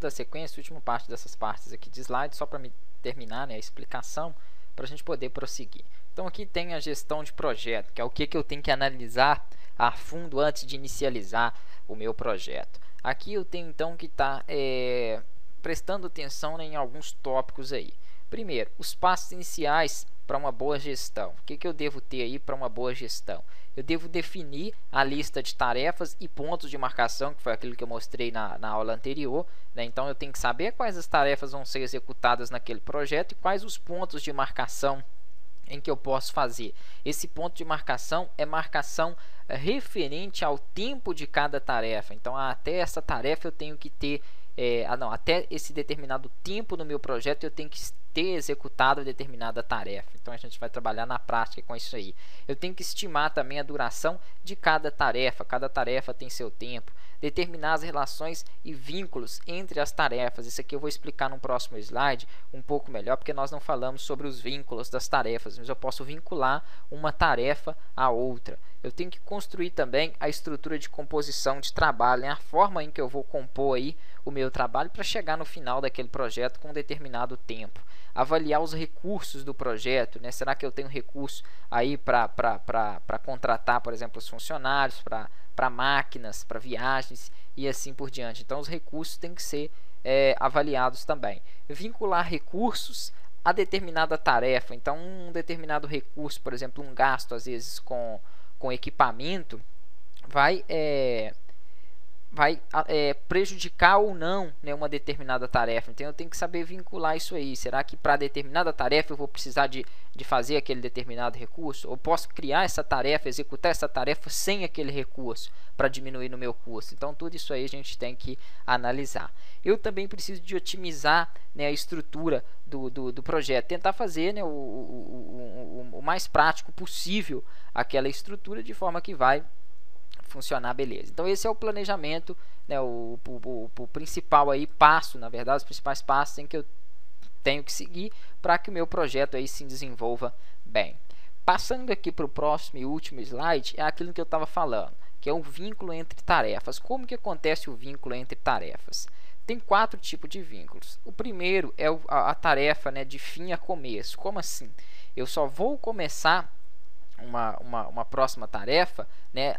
da sequência, a última parte dessas partes aqui de slide, só para me terminar, né, a explicação, para a gente poder prosseguir. Então aqui tem a gestão de projeto, que é o que eu tenho que analisar a fundo antes de inicializar o meu projeto. Aqui eu tenho então que estar prestando atenção, né, em alguns tópicos aí. Primeiro, os passos iniciais para uma boa gestão. O que eu devo ter aí para uma boa gestão? Eu devo definir a lista de tarefas e pontos de marcação, que foi aquilo que eu mostrei na aula anterior, né? Então eu tenho que saber quais as tarefas vão ser executadas naquele projeto e quais os pontos de marcação em que eu posso fazer. Esse ponto de marcação é marcação referente ao tempo de cada tarefa. Então, até essa tarefa eu tenho que ter até esse determinado tempo no meu projeto eu tenho que ter executado determinada tarefa. Então a gente vai trabalhar na prática com isso aí. Eu tenho que estimar também a duração de cada tarefa tem seu tempo. Determinar as relações e vínculos entre as tarefas. Isso aqui eu vou explicar no próximo slide um pouco melhor, porque nós não falamos sobre os vínculos das tarefas, mas eu posso vincular uma tarefa a outra. Eu tenho que construir também a estrutura de composição de trabalho, né? A forma em que eu vou compor aí o meu trabalho para chegar no final daquele projeto com um determinado tempo. Avaliar os recursos do projeto, né? Será que eu tenho recurso aí para contratar, por exemplo, os funcionários, para máquinas, para viagens e assim por diante. Então, os recursos têm que ser avaliados também. Vincular recursos a determinada tarefa. Então, um determinado recurso, por exemplo, um gasto, às vezes, com equipamento, vai prejudicar ou não, né, uma determinada tarefa. Então eu tenho que saber vincular isso aí. Será que para determinada tarefa eu vou precisar de fazer aquele determinado recurso? Ou posso criar essa tarefa, executar essa tarefa sem aquele recurso para diminuir no meu custo? Então tudo isso aí a gente tem que analisar. Eu também preciso de otimizar, né, a estrutura do projeto, tentar fazer, né, o mais prático possível aquela estrutura de forma que vai funcionar beleza. Então esse é o planejamento, né, o principal aí passo, na verdade, os principais passos em que eu tenho que seguir para que o meu projeto aí se desenvolva bem. Passando aqui para o próximo e último slide, é aquilo que eu estava falando, que é o vínculo entre tarefas. Como que acontece o vínculo entre tarefas? Tem 4 tipos de vínculos. O primeiro é a tarefa, né, de fim a começo. Como assim? Eu só vou começar uma próxima tarefa, né,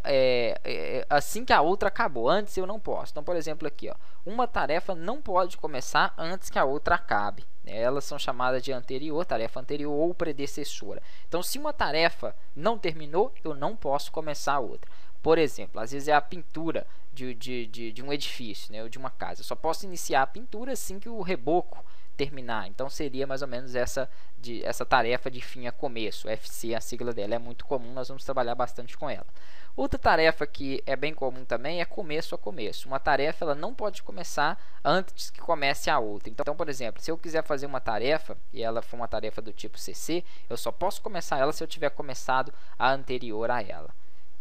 assim que a outra acabou. Antes eu não posso. Então, por exemplo, aqui, ó, uma tarefa não pode começar antes que a outra acabe, né? Elas são chamadas de anterior, tarefa anterior ou predecessora. Então, se uma tarefa não terminou, eu não posso começar a outra. Por exemplo, às vezes é a pintura de um edifício, né, ou de uma casa. Eu só posso iniciar a pintura assim que o reboco terminar. Então seria mais ou menos essa tarefa de fim a começo, FC, a sigla dela é muito comum, nós vamos trabalhar bastante com ela. Outra tarefa que é bem comum também é começo a começo. Uma tarefa ela não pode começar antes que comece a outra. Então, por exemplo, se eu quiser fazer uma tarefa e ela for uma tarefa do tipo CC, eu só posso começar ela se eu tiver começado a anterior a ela.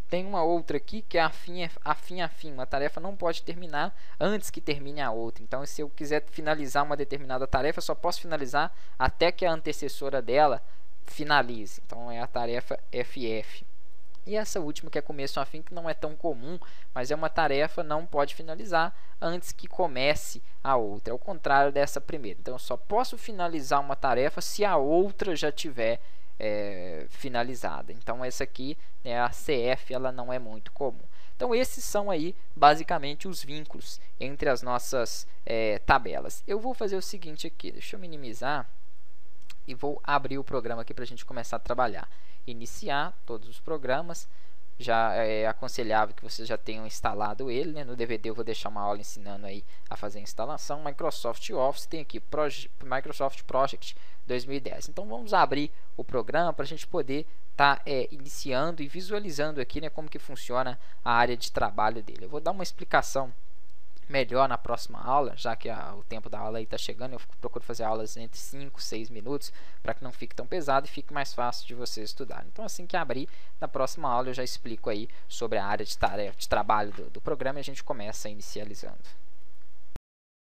Tem uma outra aqui que é a fim. Uma tarefa não pode terminar antes que termine a outra. Então, se eu quiser finalizar uma determinada tarefa, eu só posso finalizar até que a antecessora dela finalize. Então, é a tarefa FF. E essa última, que é começo a fim, que não é tão comum, mas é uma tarefa, não pode finalizar antes que comece a outra. É o contrário dessa primeira. Então, eu só posso finalizar uma tarefa se a outra já tiver finalizada. Então essa aqui, né, a CF, ela não é muito comum. Então esses são aí basicamente os vínculos entre as nossas tabelas. Eu vou fazer o seguinte aqui, deixa eu minimizar e vou abrir o programa aqui para a gente começar a trabalhar. Iniciar todos os programas. Já é aconselhável que vocês já tenham instalado ele, né? No DVD eu vou deixar uma aula ensinando aí a fazer a instalação. Microsoft Office, tem aqui Microsoft Project 2010. Então vamos abrir o programa para a gente poder estar iniciando e visualizando aqui, né, como que funciona a área de trabalho dele. Eu vou dar uma explicação melhor na próxima aula, já que o tempo da aula está chegando. Eu procuro fazer aulas entre 5 e 6 minutos para que não fique tão pesado e fique mais fácil de vocês estudarem. Então assim que abrir, na próxima aula eu já explico aí sobre a área de tarefa, de trabalho do programa, e a gente começa inicializando.